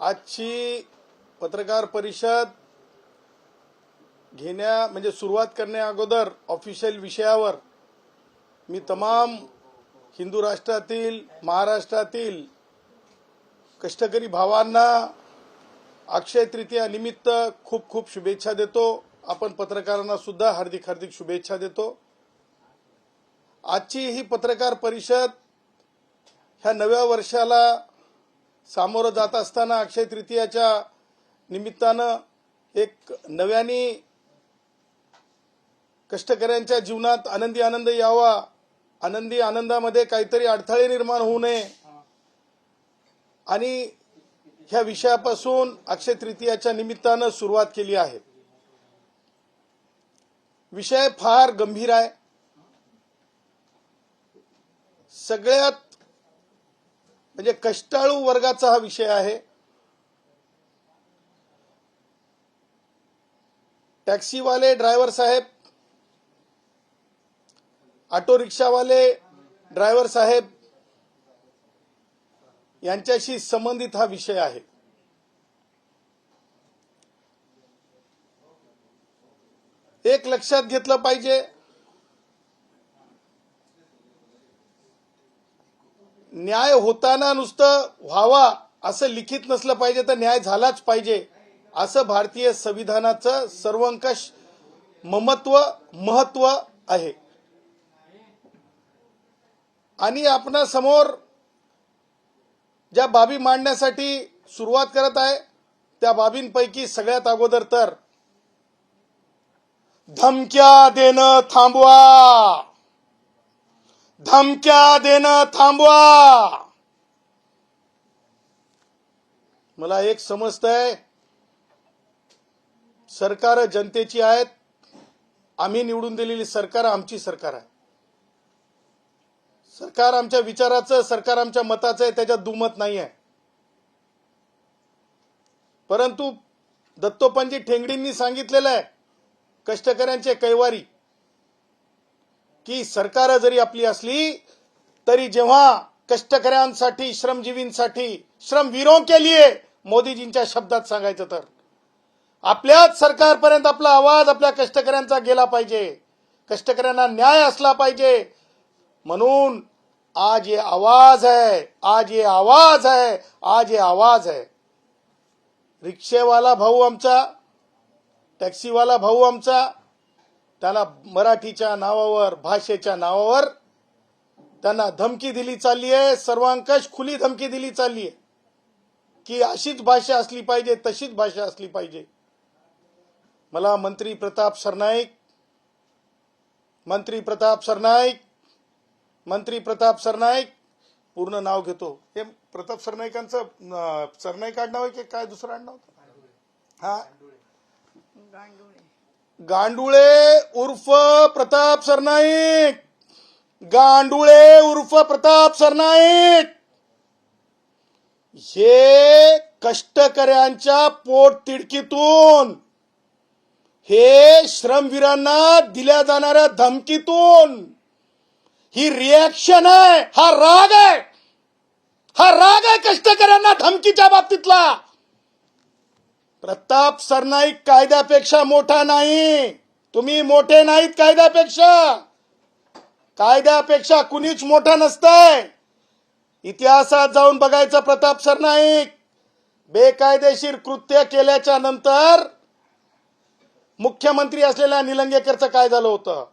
आजची पत्रकार परिषद म्हणजे सुरुवात करण्या अगोदर ऑफिशियल विषयावर मी तमाम हिंदू राष्ट्रातील महाराष्ट्रातील कष्टकरी भावांना अक्षय तृतीया निमित्त खूप खूप शुभेच्छा देतो। आपण पत्रकारांना सुद्धा हार्दिक हार्दिक शुभेच्छा देतो। आजची ही पत्रकार परिषद ह्या नव्या वर्षाला सामोरं जात असताना अक्षय तृतीयाच्या निमित्तानं एक नव्याने कष्टकऱ्यांच्या जीवनात आनंदी आनंद यावा, आनंदी आनंदामध्ये काहीतरी अडथळे निर्माण होऊ नये आणि ह्या विषयापासून अक्षय तृतीयाच्या निमित्तानं सुरुवात केली आहे। विषय फार गंभीर आहे। सगळ्यात म्हणजे कष्टाळू वर्गाचा हा विषय आहे। टॅक्सीवाले ड्रायव्हर साहेब, ऑटो रिक्षावाले ड्रायव्हर साहेब यांच्याशी संबंधित हा विषय आहे। एक लक्षात घेतलं पाहिजे, न्याय होताना नुसतं व्हावा असं लिखित नसलं पाहिजे, तर न्याय झालाच पाहिजे असं भारतीय संविधानाचं सर्वंकष महत्व आहे। आणि आपणा समोर ज्या बाबी मांडण्यासाठी सुरुवात करत आहे त्या बाबींपैकी सगळ्यात अगोदर तर धमक्या देणं थांबवा, धमक्या देणं थांबवा। मला एक समजतंय, सरकार जनतेची आहेत, आम्ही निवडून दिलेली सरकार आमची सरकार आहे। सरकार आमच्या विचाराचं, सरकार आमच्या मताचं आहे, त्याच्यात दुमत नाही आहे। परंतु दत्तोपंत ठेंगडींनी सांगितलेलं आहे कष्टकऱ्यांचे कैवारी की सरकार जरी आपली असली तरी जेव्हा कष्टकऱ्यांसाठी, श्रमजीवींसाठी, श्रमवीरों के लिए मोदीजींच्या शब्दात सांगायचं तर आपल्याच सरकारपर्यंत आपला आवाज आपल्या कष्टकऱ्यांचा गेला पाहिजे, कष्टकऱ्यांना न्याय असला पाहिजे। म्हणून आज ये आवाज है, आज ये आवाज है, आज ये आवाज है। रिक्षेवाला भाऊ आमचा, टॅक्सीवाला भाऊ आमचा, त्याला मराठीच्या नावावर, भाषेच्या नावावर त्यांना धमकी दिली चालली आहे, सर्वांकष खुली धमकी दिली चालली आहे की अशीच भाषा असली पाहिजे, तशीच भाषा असली पाहिजे। मला मंत्री प्रताप सरनाईक पूर्ण नाव घेतो, हे प्रताप सरनाईकांचं सरनाईक आडनाव आहे की काय दुसरं आडनाव? हा, गांडुळे उर्फ प्रताप सरनाईक, गांडुळे उर्फ प्रताप सरनाईक हे कष्टकऱ्यांच्या पोटतिडकीतून, हे श्रमवीरांना दिल्या जाणाऱ्या धमकीतून ही रिएक्शन आहे, हा राग आहे, हा राग आहे कष्टकऱ्यांना धमकीच्या बाबतीतला। प्रताप सरनाईक कायद्यापेक्षा मोठा नाही, तुम्ही मोठे नाहीत कायद्यापेक्षा, कायद्यापेक्षा कुणीच मोठा नसतंय। इतिहासात जाऊन बघायचं, प्रताप सरनाईक बेकायदेशीर कृत्य केल्याच्या नंतर मुख्यमंत्री असलेल्या निलंगेकरचं काय झालं होतं?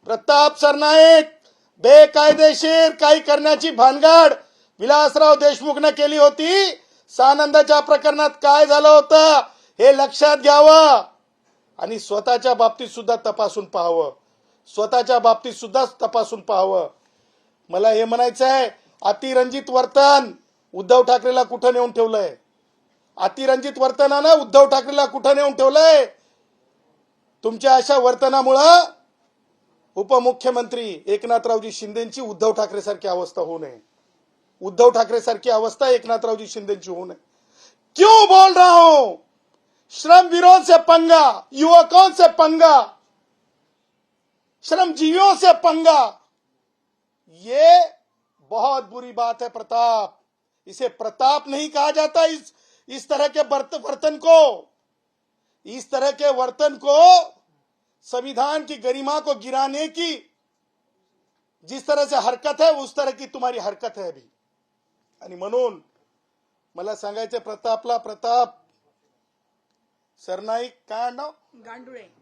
प्रताप सरनाईक बेकायदेशीर काही करण्याची भानगड विलासराव देशमुखने केली होती। सानंदाच्या प्रकरणात काय झालं होतं हे लक्षात घ्यावं आणि स्वतःच्या बाबतीत सुद्धा तपासून पाहावं, स्वतःच्या बाबतीत सुद्धा तपासून पाहावं। मला हे म्हणायचं आहे, अतिरंजित वर्तन उद्धव ठाकरेला कुठं नेऊन ठेवलंय? अतिरंजित वर्तनानं उद्धव ठाकरेला कुठं नेऊन ठेवलंय? तुमच्या अशा वर्तनामुळं उपमुख्यमंत्री एकनाथरावजी शिंदेची उद्धव ठाकरे सारखी अवस्था होऊ नये, उद्धव ठाकरे सारखी अवस्था एकनाथरावजी शिंदेची होऊ नये। क्यों बोल रहा हूं? श्रमवीरों से पंगा, युवकों से पंगा, श्रमजीवियों से पंगा, ये बहुत बुरी बात है। प्रताप, इसे प्रताप नहीं कहा जाता, इस तरह के वर्तन को संविधान की गरिमा को गिराने की जिस तरह से हरकत है उस तरह की तुम्हारी हरकत है अभी। आणि म्हणून मला सांगायचं प्रताप सरनाईक काय नाव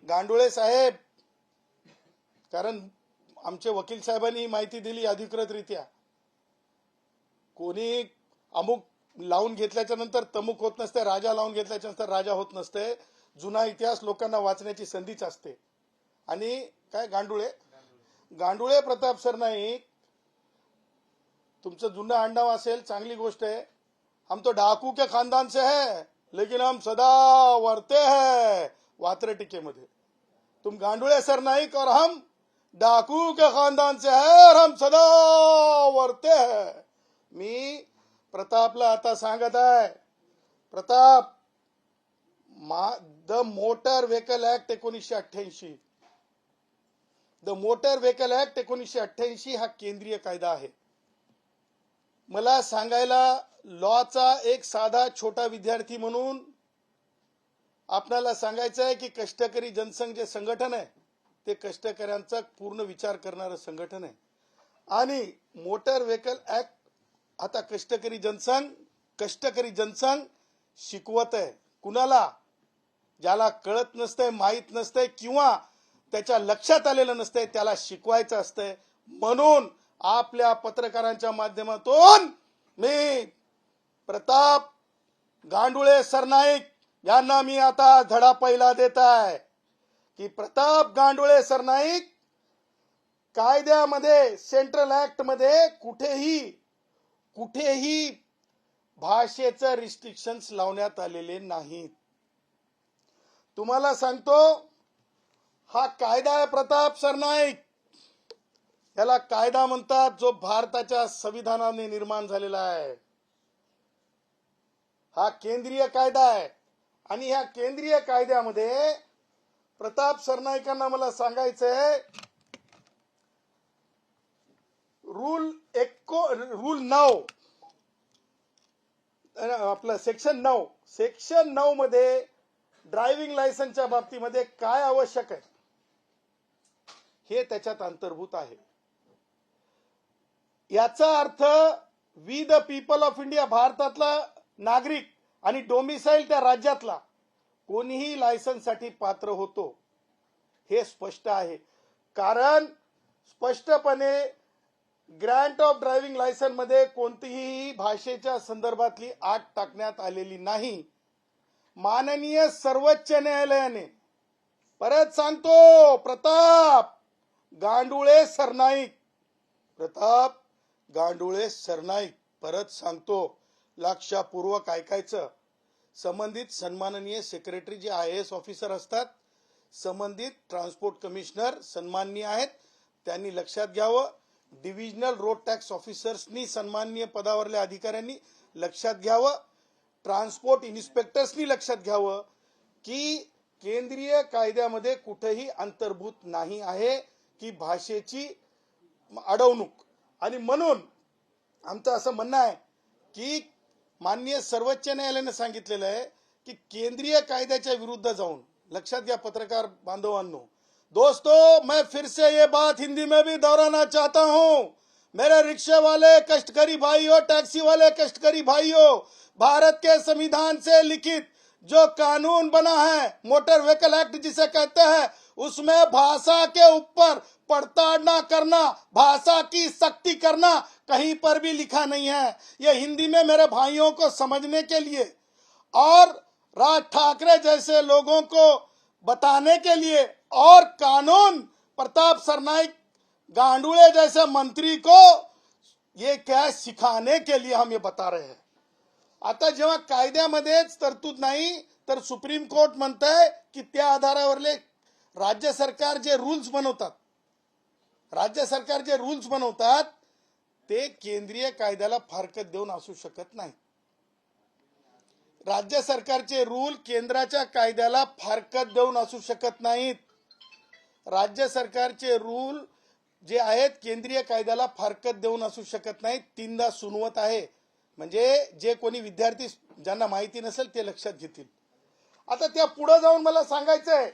गांडुळे साहेब, कारण आमचे वकील साहेबांनी ही माहिती दिली अधिकृतरित्या, कोणी अमुक लावून घेतल्याच्या नंतर तमुक होत नसते, राजा लावून घेतल्याच्या नंतर राजा होत नसते, जुना इतिहास लोकांना वाचण्याची संधीच असते। आणि काय गांडुळे प्रताप सरनाईक, तुमचं जुना आडनाव असेल चांगली गोष्ट है, हम तो डाकू के खानदान से है लेकिन हम सदा वर्ते हैं वात्र टिके मध्ये। तुम गांडुळे सरनाईक और हम डाकू के खानदान से है और हम सदा वर्ते हैं। मी प्रतापला आता सांगत आहे, Pratap, the motor vehicle act 1988, the motor vehicle act 1988 हा केंद्रीय कायदा आहे। मला सांगायला लॉचा एक साधा छोटा विद्यार्थी म्हणून आपल्याला सांगायचं आहे की कष्टकरी जनसंघ जे संघटन आहे ते कष्टकऱ्यांचा पूर्ण विचार करणारं संघटन आहे। आणि मोटर व्हेकल ऍक्ट आता कष्टकरी जनसंघ शिकवत आहे कुणाला, ज्याला कळत नसतंय, माहित नसतंय किंवा त्याच्या लक्षात आलेलं नसतंय त्याला शिकवायचं असतंय। म्हणून आपल्या पत्रकारांच्या माध्यमातून मी प्रताप गांडुळे सरनाईक यांना मी आता धडा पहिला देत आहे की प्रताप गांडुळे सरनाईक, कायद्यामध्ये सेंट्रल ऍक्ट मध्ये कुठेही भाषेचं रिस्ट्रिक्शन्स लावण्यात आलेले नाहीत। तुम्हाला सांगतो, हा कायदा आहे प्रताप सरनाईक, याला कायदा म्हणतात जो भारताच्या संविधानाने निर्माण झालेला आहे। हा केंद्रीय कायदा आहे आणि ह्या केंद्रीय कायद्यामध्ये प्रताप सरनाईकांना मला सांगायचंय, रूल 9 आपलं सेक्शन 9 मध्ये ड्रायव्हिंग लायसन्सच्या बाबतीमध्ये काय आवश्यक आहे हे त्याच्यात अंतर्भूत आहे। याचा अर्थ we the people of India, भारतातला नागरिक आणि डोमिसाईल त्या राज्यातला कोणीही लायसन्ससाठी पात्र होतो हे स्पष्ट आहे। कारण स्पष्टपणे ग्रँट ऑफ ड्रायव्हिंग लायसन्स मध्ये कोणतीही भाषेच्या संदर्भातली अट टाकण्यात आलेली नाही। माननीय सर्वोच्च न्यायालयाने, परत सांगतो प्रताप गांडुळे सरनाईक, परत सांगतो लक्षपूर्वक ऐकायचं, संबंधित सन्माननीय सेक्रेटरी जे IAS ऑफिसर असतात, संबंधित ट्रान्सपोर्ट कमिशनर सन्माननीय आहेत, त्यांनी लक्षात घ्यावं, डिव्हिजनल रोड टॅक्स ऑफिसर्सनी सन्माननीय पदावरल्या अधिकाऱ्यांनी लक्षात घ्यावं, ट्रान्सपोर्ट इन्स्पेक्टर्सनी लक्षात घ्यावं की केंद्रीय कायद्यामध्ये कुठेही अंतर्भूत नाही आहे की भाषेची अडवणूक। आणि म्हणून आमचं असं म्हणणं आहे की माननीय सर्वोच्च न्यायालयाने सांगितलेलं आहे की केंद्रीय कायद्याच्या विरुद्ध जाऊन, लक्षात घ्या पत्रकार बांधवांनो, दोस्तों मैं फिर से ये बात हिंदी में भी दोहराना चाहता हूं, मेरे रिक्शे वाले कष्टकरी भाइयों, टैक्सी वाले कष्टकरी भाइयों, भारत के संविधान से लिखित जो कानून बना है, मोटर व्हीकल एक्ट जिसे कहते हैं, उसमें भाषा के ऊपर पड़ताड़ करना, भाषा की सख्ती करना कहीं पर भी लिखा नहीं है। ये हिंदी में मेरे भाइयों को समझने के लिए और राज ठाकरे जैसे लोगों को बताने के लिए, और कानून प्रताप सरनाईक गांडुळे जैसे मंत्री को ये क्या सिखाने के लिए हम ये बता रहे हैं। आता जेव्हा कायद्यामध्येच तरतूद नाही तर सुप्रीम कोर्ट म्हणतंय की त्या आधारावरले राज्य सरकार जे रूल्स बनवतात ते केंद्रीय कायद्याला फारकत देऊन असू शकत नाही। राज्य सरकारचे रूल केंद्राच्या कायद्याला फारकत देऊन असू शकत नाहीत। राज्य सरकारचे रूल जे आहेत केंद्रीय कायद्याला फारकत देऊन असू शकत नाहीत। तीनदा सुनवत आहे म्हणजे जे कोणी विद्यार्थी ज्यांना माहिती नसेल ते लक्षात घेतील. आता त्या पुढे जाऊन मला सांगायचं आहे,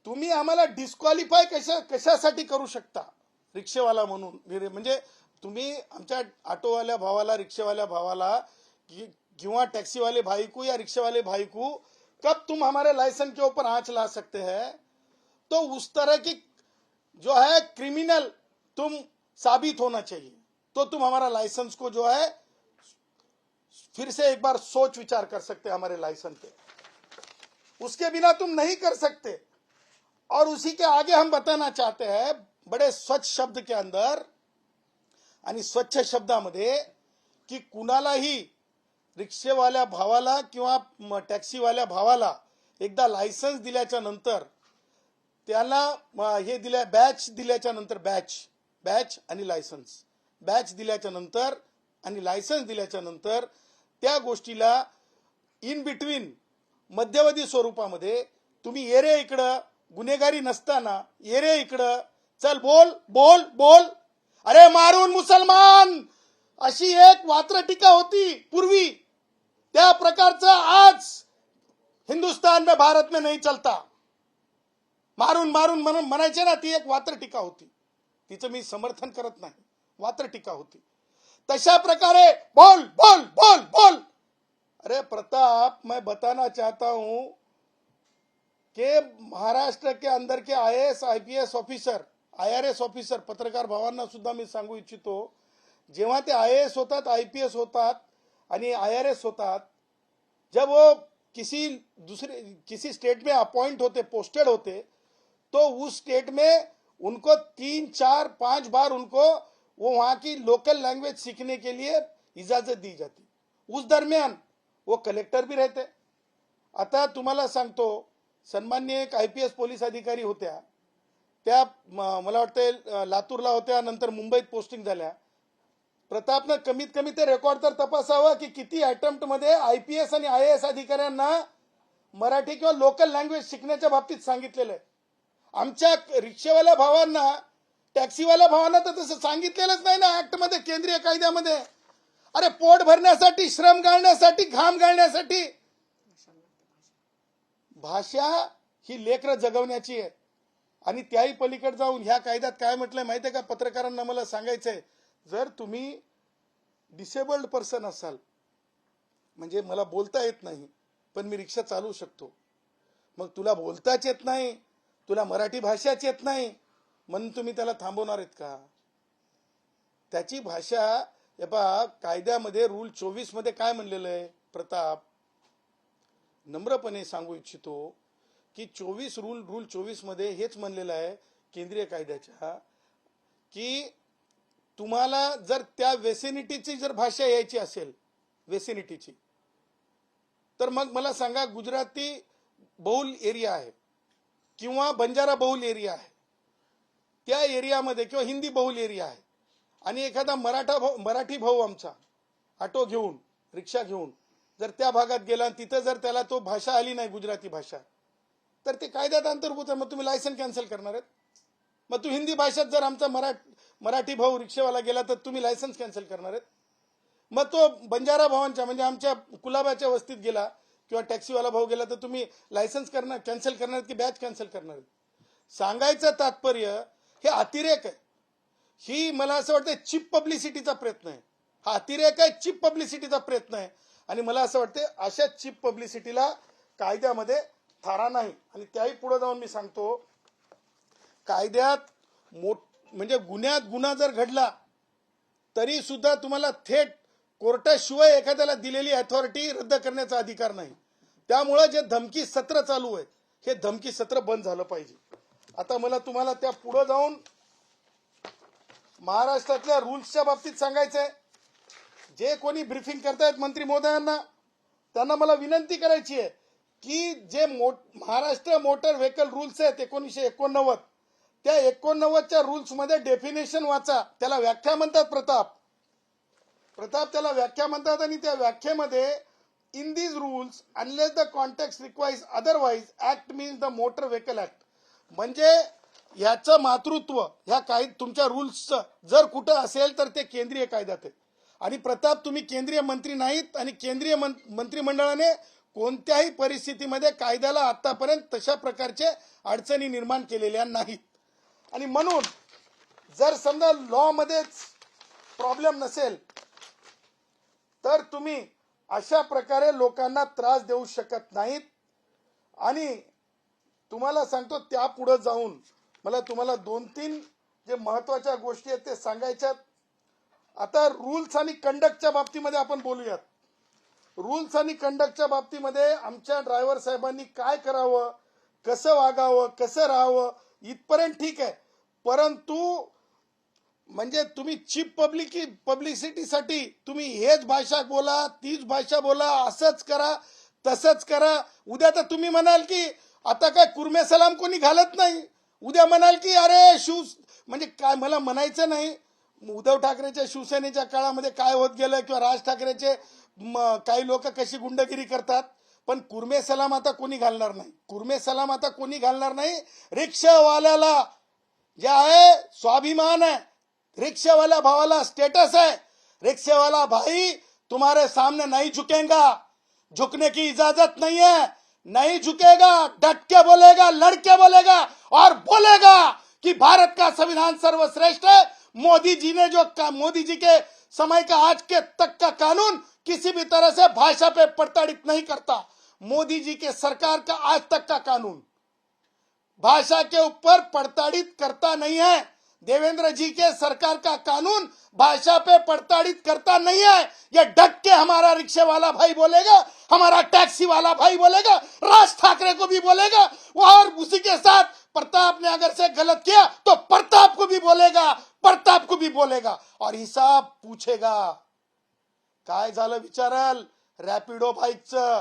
तुम्ही आम्हाला डिस्क्वालिफाय कशासाठी करू शकता रिक्षेवाला म्हणून. म्हणजे तुम्ही आमच्या ऑटोवाल्या भावाला, रिक्षेवाल्या भावाला किंवा टैक्सी वाले भाई को या रिक्शे वाले भाई को कब तुम हमारे लाइसेंस के ऊपर आंच ला सकते हैं, तो उस तरह की जो है क्रिमिनल तुम साबित होना चाहिए, तो तुम हमारा लाइसेंस को जो है फिर से एक बार सोच विचार कर सकते हैं हमारे लाइसेंस पे. उसके बिना तुम नहीं कर सकते. और उसी के आगे हम बताना चाहते हैं बड़े स्वच्छ शब्द के अंदर आणि स्वच्छ शब्दामध्ये की कुणालाही रिक्षेवाल्या भावाला किंवा टॅक्सीवाल्या भावाला एकदा लायसन्स दिल्याच्या नंतर त्याला हे दिल्या बॅच दिल्याच्या नंतर बॅच आणि लायसन्स, बॅच दिल्याच्या नंतर आणि लायसन्स दिल्याच्या नंतर त्या गोष्टीला इन बिटवीन मध्यवर्ती स्वरूपामध्ये तुम्ही येरे इकडं गुन्हेगारी नसताना येरे इकडं चल बोल बोल बोल अरे मारून मुसलमान अशी एक वात्र टीका होती पूर्वी. त्या प्रकारचं आज हिंदुस्तान में भारत में नहीं चलता. मारून मारून म्हणून म्हणायचे ना, ती एक वात्र टीका होती. तिचं मी समर्थन करत नाही, वात्र टीका होती. तशा प्रकारे बोल बोल बोल बोल. अरे प्रताप, मैं बताना चाहता हूं कि महाराष्ट्र के अंदर के IAS IPS officer, IRS officer, पत्रकार भावांना सुद्धा मी सांगू इच्छितो, जेव्हा ते आईएएस होतात, आईपीएस होतात आणि आईआरएस होतात, जब वो किसी स्टेट में अपॉइंट होते, पोस्टेड होते, तो उस स्टेट में उनको 3, 4, 5 बार उनको वो वहां की लोकल लैंग्वेज सीखने के लिए इजाजत दी जाती. उस दरमियान वो कलेक्टर भी रहते. आता तुम्हाला सांगतो, सन्माननीय एक आईपीएस पोलीस अधिकारी होत्या, त्या मला वाटतं लातूरला होत्या, नंतर मुंबईत पोस्टिंग झाल्या. प्रतापनं कमीत कमी ते रेकॉर्ड तर तपासावं की किती अटेम्प्ट मध्ये आईपीएस आणि आयएएस अधिकाऱ्यांना मराठी किंवा लोकल लँग्वेज शिकण्याच्या बाबतीत सांगितलेलं आहे. आमच्या रिक्षेवाल्या भावांना, टॅक्सीवाल्या भावांना तर तसं सांगितलेलंच नाही ना ऍक्ट मध्ये, केंद्रीय कायद्यामध्ये. अरे पोट भरण्यासाठी, श्रम गाळण्यासाठी, घाम गाळण्यासाठी. भाषा ही लेकरं जगवण्याची आहे. आणि त्याही पलीकडे जाऊन ह्या कायद्यात काय म्हटलंय माहितीये का, पत्रकारांना मला सांगायचंय, जर तुम्ही डिसेबल्ड पर्सन असाल, म्हणजे मला बोलता येत नाही पण मी रिक्षा चालवू शकतो, मग तुला बोलताच येत नाही, तुला मराठी भाषाच येत नाही, म्हणून तुम्ही त्याला थांबवणार आहेत का? त्याची भाषा हे पहा, कायद्यामध्ये रूल 24 मध्ये काय म्हणलेलं आहे प्रताप, नम्रपणे सांगू इच्छितो की 24 रूल 24 मध्ये हेच म्हणलेलं आहे केंद्रीय कायद्याच्या, की तुम्हाला जर त्या वेसिनिटीची जर भाषा यायची असेल, वेसिनिटीची, तर मग मला सांगा, गुजराती बहुल एरिया आहे किंवा बंजारा बहुल एरिया आहे, त्या एरियामध्ये किंवा हिंदी बहुल एरिया आहे, आणि एखादा मराठी भाऊ आमचा ऑटो घेऊन, रिक्षा घेऊन जर त्या भागात गेला आणि तिथं जर त्याला तो भाषा आली नाही, गुजराती भाषा, तर ते कायद्यात अंतर्भूत आहे. मग तुम्ही लायसन कॅन्सल करणार आहेत. मग तू हिंदी भाषेत जर आमचा मराठी भाऊ रिक्षेवाला गेला तर तुम्ही लायसन्स कॅन्सल करणार आहेत. मग तो बंजारा भावांच्या म्हणजे आमच्या कुलाब्याच्या वस्तीत गेला किंवा टॅक्सीवाला भाऊ गेला तर तुम्ही लायसन्स कॅन्सल करणार की बॅच कॅन्सल करणार आहेत. सांगायचं तात्पर्य हे अतिरेक आहे. ही मला असं वाटतं चीप पब्लिसिटीचा प्रयत्न आहे. हा अतिरेक आहे, चीप पब्लिसिटीचा प्रयत्न आहे. आणि मला असं वाटतं अशा चीप पब्लिसिटीला कायद्यामध्ये थारा नाही. आणि त्याही पुढे जाऊन मी सांगतो, कायद्यात म्हणजे गुन्ह्यात गुन्हा जर घडला तरी सुद्धा तुम्हाला थेट कोर्टाशिवाय एखाद्याला दिलेली अथॉरिटी रद्द करण्याचा अधिकार नाही. त्यामुळे जे धमकी सत्र चालू आहे हे धमकी सत्र बंद झालं पाहिजे. आता मला तुम्हाला त्या पुढे जाऊन महाराष्ट्रातल्या रूल्सच्या बाबतीत सांगायचंय. जे कोणी ब्रीफिंग करतायत मंत्री महोदयांना, त्यांना मला विनंती करायची आहे की जे महाराष्ट्र मोटर व्हेकल रूल्स आहेत 1989, त्या 89च्या रूल्स मध्ये डेफिनेशन वाचा. त्याला व्याख्या म्हणतात प्रताप त्याला व्याख्या म्हणतात. आणि त्या व्याख्येमध्ये in these rules unless the context requires otherwise act means the motor vehicle act, म्हणजे याचं मातृत्व ह्या काही तुमच्या रूल्सचं जर कुठं असेल तर ते केंद्रीय कायद्यात आहे. आणि प्रताप, तुम्ही केंद्रीय मंत्री नाहीत आणि केंद्रीय मंत्रिमंडळाने कोणत्याही परिस्थितीमध्ये कायद्याला आतापर्यंत तशा प्रकारचे अडचणी निर्माण केलेल्या नाहीत. आणि म्हणून जर समजा लॉ मध्येच प्रॉब्लेम नसेल तर तुम्ही अशा प्रकारे लोकांना त्रास देऊ शकत नाहीत. आणि तुम्हाला सांगतो, त्यापुढे जाऊन मला तुम्हाला 2-3 जे महत्वाच्या गोष्टी आहेत ते सांगायच्यात. आता रूल्स आणि कंडक्टच्या बाबतीमध्ये आपण बोलूयात. रूल्स आणि कंडक्टच्या बाबतीमध्ये आमच्या ड्रायव्हर साहेबांनी काय करावं, कसं वागावं, कसं राहावं इथपर्यंत ठीक आहे. परंतु म्हणजे तुम्ही चीप पब्लिसिटीसाठी तुम्ही हेच भाषा बोला, तीच भाषा बोला, असंच करा, तसंच करा. उद्या तर तुम्ही म्हणाल की आता काय कुर्मे सलाम कोणी घालत नाही. उद्या म्हणाल की अरे म्हणजे काय, मला म्हणायचं नाही उद्धव ठाकरेच्या शिवसेनेच्या काळामध्ये काय होत गेलं किंवा राज ठाकरेचे काही लोक कशी गुंडगिरी करतात. पण कुर्मे सलाम आता कोणी घालणार नाही. कुर्मे सलाम आता कोणी घालणार नाही. रिक्षावाल्याला जे आहे स्वाभिमान आहे, रिक्शेवाला भावाला स्टेटस है, रिक्शेवाला भाई तुम्हारे सामने नहीं झुकेगा, झुकने की इजाजत नहीं है, नहीं झुकेगा, डट के बोलेगा, लड़के बोलेगा और बोलेगा कि भारत का संविधान सर्वश्रेष्ठ है. मोदी जी ने मोदी जी के समय का आज के तक का कानून किसी भी तरह से भाषा पे प्रताड़ित नहीं करता. मोदी जी के सरकार का आज तक का कानून भाषा के ऊपर प्रताड़ित करता नहीं है. देवेंद्र जी के सरकार का कानून भाषा पे प्रताड़ित करता नहीं है. ये डट के हमारा रिक्शे वाला भाई बोलेगा, हमारा टैक्सी वाला भाई बोलेगा, राज ठाकरे को भी बोलेगा. और उसी के साथ प्रताप ने अगर से गलत किया तो प्रताप को भी बोलेगा, प्रताप को भी बोलेगा और हिसाब पूछेगा. काय झालं विचारल. रॅपिडो बाईकचं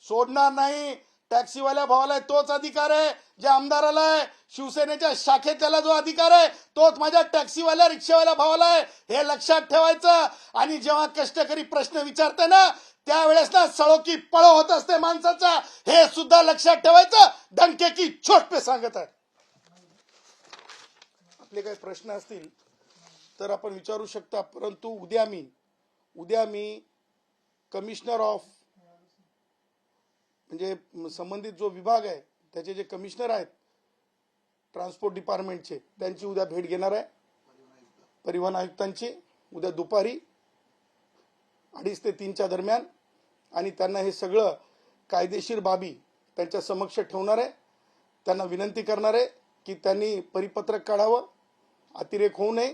सोडणार नाही. टॅक्सीवाल्या भावाला तोच अधिकार आहे जे आमदाराला आहे. शिवसेनेच्या शाखेत त्याला जो अधिकार आहे तोच माझ्या टॅक्सीवाल्या रिक्षावाल्या भावाला आहे. हे लक्षात ठेवायचं. आणि जेव्हा कष्टकरी प्रश्न विचारते ना त्यावेळेस ना सळो की पळो होत असते माणसाचा. हे सुद्धा लक्षात ठेवायचं. डंके की चोट पे सांगत आहे. आपले काही प्रश्न असतील तर आपण विचारू शकता. परंतु उद्या मी कमिशनर ऑफ म्हणजे संबंधित जो विभाग आहे त्याचे जे कमिशनर आहेत ट्रान्सपोर्ट डिपार्टमेंटचे त्यांची उद्या भेट घेणार आहे. परिवहन आयुक्तांची उद्या दुपारी 2:30 ते 3च्या दरम्यान. आणि त्यांना हे सगळं कायदेशीर बाबी त्यांच्या समक्ष ठेवणार आहे. त्यांना विनंती करणार आहे की त्यांनी परिपत्रक काढावं. अतिरेक होऊ नये,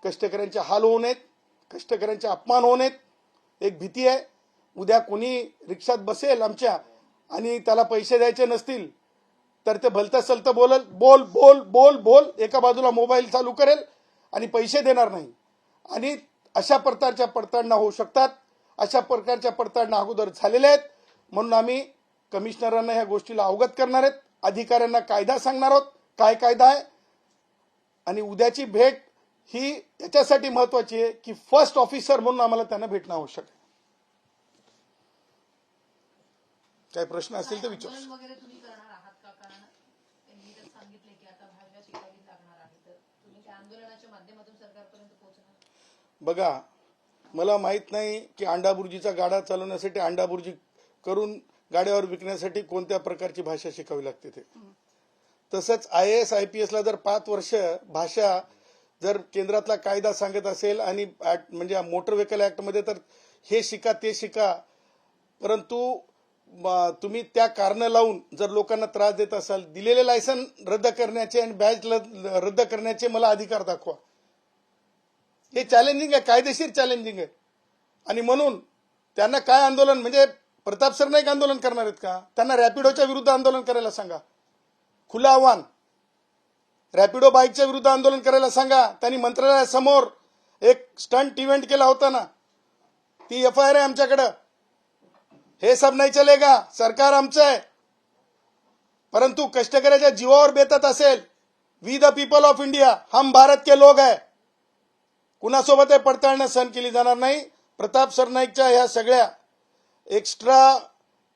कष्टकऱ्यांचे हाल होऊ नयेत, कष्टकऱ्यांचे अपमान होऊ नयेत. एक भीती आहे उद्या कोणी रिक्षात बसेल आमच्या आणि त्याला पैसे द्यायचे नसतील तर ते भलतं सलतं बोल बोल बोल बोल एका बाजूला मोबाईल चालू करेल आणि पैसे देणार नाही. आणि अशा प्रकारच्या पडताळण्या होऊ शकतात. अशा प्रकारच्या पडताळण्या अगोदर झालेल्या आहेत. म्हणून आम्ही कमिशनरांना ह्या गोष्टीला अवगत करणार आहेत. अधिकाऱ्यांना कायदा सांगणार आहोत काय कायदा आहे. आणि उद्याची भेट ही याच्यासाठी महत्वाची आहे की फर्स्ट ऑफिसर म्हणून आम्हाला त्यांना भेटणं आवश्यक आहे. काय प्रश्न असतील तर विचारू. बघा, मला माहित नाही की अंडाबुर्जीचा गाडा चालवण्यासाठी अंडाबुर्जी करून गाड्यावर विकण्यासाठी कोणत्या प्रकारची भाषा शिकावी लागते ते. तसंच IAS IPS ला जर 5 वर्ष भाषा जर केंद्रातला कायदा सांगत असेल आणि म्हणजे मोटर व्हेकल ऍक्ट मध्ये तर हे शिका ते शिका. परंतु तुम्ही त्या कारण लावून जर लोकांना त्रास देत असाल, दिलेले लायसन रद्द करण्याचे आणि बॅच रद्द करण्याचे मला अधिकार दाखवा. हे चॅलेंजिंग आहे, कायदेशीर चॅलेंजिंग आहे. आणि म्हणून त्यांना काय आंदोलन म्हणजे प्रताप सरनाईक आंदोलन करणार आहेत का? त्यांना रॅपिडोच्या विरुद्ध आंदोलन करायला सांगा. खुलं आव्हान. रॅपिडो बाईकच्या विरुद्ध आंदोलन करायला सांगा. त्यांनी मंत्रालयासमोर एक स्टंट इव्हेंट केला होता ना, ती FIR आहे आमच्याकडे. हे सब नाही चलेगा. सरकार आमचं आहे. परंतु कष्टकऱ्याच्या जीवावर बेतत असेल, we the people of India, हम भारत के लोग है, कुणासोबत पडताळणं सहन केली जाणार नाही. प्रताप सरनाईकच्या ह्या सगळ्या एक्स्ट्रा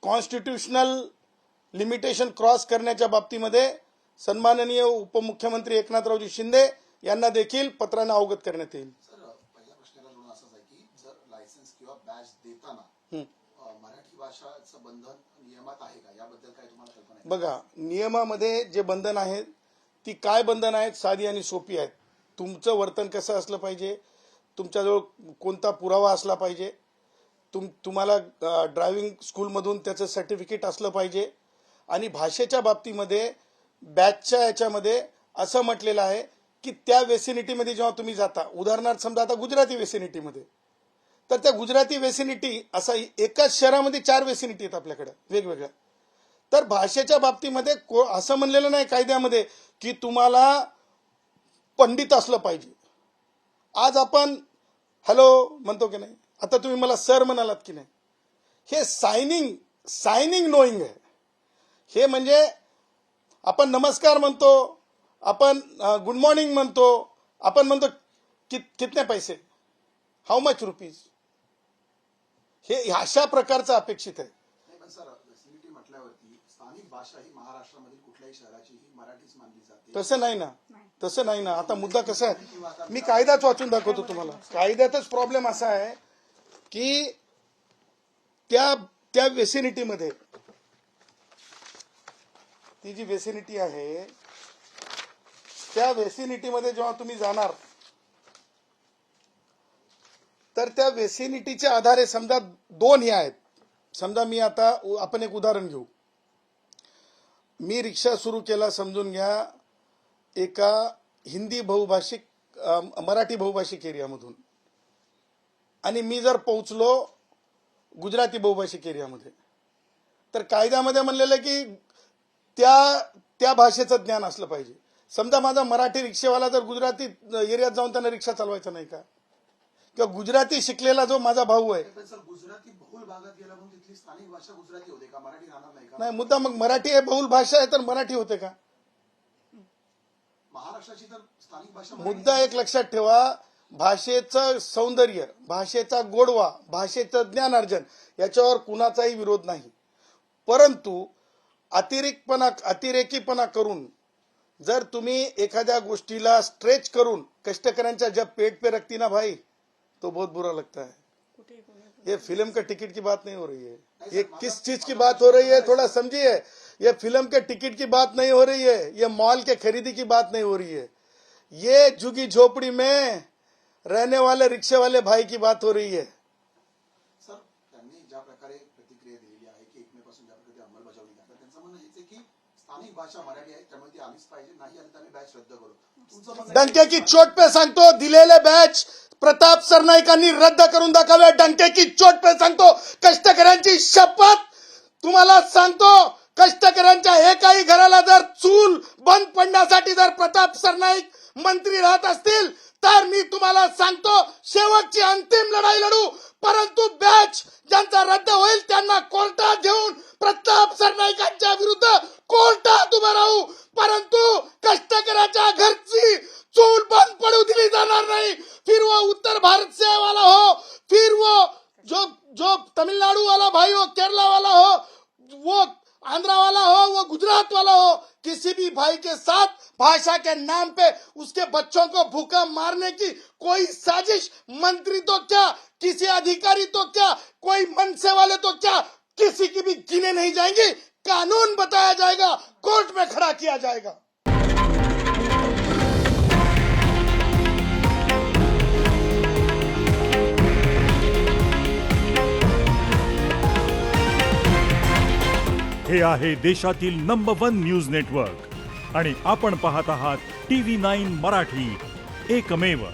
कॉन्स्टिट्यूशनल लिमिटेशन क्रॉस करण्याच्या बाबतीमध्ये सन्माननीय उपमुख्यमंत्री एकनाथरावजी शिंदे यांना देखील पत्राने अवगत करण्यात येईल. सर, पहिल्या प्रश्नाला जोडून असंच आहे की जर लायसन्स किंवा बॅच देताना मराठी भाषाचं बंधन नियमात आहे का, याबद्दल काय तुम्हाला कल्पना आहे? बघा, नियमामध्ये जे बंधन आहेत ती काय बंधन आहेत, साधी आणि सोपी आहेत. तुमचं वर्तन कसं असलं पाहिजे, तुमच्याजवळ कोणता पुरावा असला पाहिजे, तुम्हाला ड्रायव्हिंग स्कूलमधून त्याचं सर्टिफिकेट असलं पाहिजे. आणि भाषेच्या बाबतीमध्ये बॅचच्या याच्यामध्ये असं म्हटलेलं आहे की त्या वेसिनिटीमध्ये जेव्हा तुम्ही जाता, उदाहरणार्थ समजा आता गुजराती वेसिनिटीमध्ये, तर त्या गुजराती वेसिनिटी असा एकाच शहरामध्ये 4 वेसिनिटी आहेत आपल्याकडे वेगवेगळ्या. तर भाषेच्या बाबतीमध्ये असं म्हणलेलं नाही कायद्यामध्ये की तुम्हाला पंडित असलं पाहिजे. आज आपण हॅलो म्हणतो की नाही, आता तुम्ही मला सर म्हणालात की नाही, हे सायनिंग नोईंग आहे. हे म्हणजे आपण नमस्कार म्हणतो, आपण गुड मॉर्निंग म्हणतो, आपण म्हणतो कितने पैसे, हाऊ मच रुपीज, हे अशा प्रकारचं अपेक्षित आहे. नाही पण सर, वेसिनिटी म्हटल्यावरती स्थानिक भाषा ही महाराष्ट्रामधील कुठल्याही शहराची ही मराठीच मानली जाते. तसं नाही ना. आता मुद्दा कसा आहे, मी कायदाच वाचून दाखवतो तुम्हाला. कायद्यातच प्रॉब्लेम असा आहे की त्या वेसिनिटीमध्ये, ती जी वेसिनिटी आहे त्या वेसिनिटीमध्ये जेव्हा तुम्ही जाणार, तर त्या वेसिनिटीच्या आधारे समजा 2 हे आहेत. समजा आपण एक उदाहरण घेऊ. मी रिक्षा सुरू केला, समजून घ्या, एका हिंदी बहुभाषिक मराठी बहुभाषिक एरियामधून, आणि मी जर पोहोचलो गुजराती बहुभाषिक एरियामध्ये, तर कायद्यामध्ये म्हणलेलं की त्या भाषेचं ज्ञान असलं पाहिजे. समजा माझा मराठी रिक्षेवाला जर गुजराती एरियात जाऊन त्यांना रिक्षा चालवायचा नाही का, किंवा गुजराती शिकलेला जो माझा भाऊ आहे, सर गुजराती बहुल भागात गेला म्हणून तिथली स्थानिक भाषा गुजराती होते का, मराठी राहणार नाही का? नाही, मुद्दा मग मराठी आहे बहुल भाषा आहे तर मराठी होते का? महाराष्ट्राची तर स्थानिक भाषा मुद्दा एक लक्षात ठेवा, भाषेचं सौंदर्य, भाषेचा गोडवा, भाषेचं ज्ञानार्जन याच्यावर कुणाचाही विरोध नाही. परंतु अतिरेकीपणा करून जर तुम्ही एखाद्या गोष्टीला स्ट्रेच करून कष्टकऱ्यांच्या जब पेट पे रखती ना भाई, तो बहुत बुरा लगता है. ये फिल्म का टिकट की बात नहीं हो रही है, ये किस चीज की बात हो रही है थोड़ा समझिए. ये फिल्म के टिकट की बात नहीं हो रही है, ये मॉल के खरीदी की बात नहीं हो रही है, ये झुगी झोपड़ी में रहने वाले रिक्शे वाले भाई की बात हो रही है. सर, त्यांनी ज्या प्रकारे प्रतिक्रिया दिलेली आहे की 1 मे पासून ज्या प्रकारे अंमलबजावणी करतात, त्यांचं म्हणणं हेच आहे की स्थानिक भाषा मराठी आहे, त्यामुळे ती आलीच पाहिजे, नाही आली तर आम्ही बॅच रद्द करू. तुमचं म्हणणं डंके की चोट पे सांगतो, दिलेले बॅच प्रताप सरनाईकांनी रद्द करून दाखवावे. डंके की चोट पे सांगतो, कष्टकऱ्यांची शपथ तुम्हाला सांगतो, कष्टकऱ्यांच्या एकाही घराला जर चूल बंद पडण्यासाठी जर प्रताप सरनाईक मंत्री राहत असतील तर मी तुम्हाला सांगतो शेवटची अंतिम लढाई लढू. परंतु बॅच ज्यांचा रद्द होईल त्यांना कोर्टात घेऊन प्रताप सरनाईकांच्या विरुद्ध कोर्टात उभं राहू. परंतु कष्टकऱ्याच्या घरची चूल बंद पडू दिली जाणार नाही. फिर वो उत्तर भारत से वाला हो, फिर वो जो तमिलनाडु वाला भाई हो, केरला वाला हो, वो आंध्रा वाला हो, वो गुजरात वाला हो, किसी भी भाई के साथ भाषा के नाम पे उसके बच्चों को भूखा मारने की कोई साजिश, मंत्री तो क्या, किसी अधिकारी तो क्या, कोई मनसे वाले तो क्या, किसी की भी गिने नहीं जाएंगी. कानून बताया जाएगा, कोर्ट में खड़ा किया जाएगा. हे आहे देशातील नंबर 1 न्यूज नेटवर्क आणि आपण पाहत आहात TV9 मराठी, एकमेव.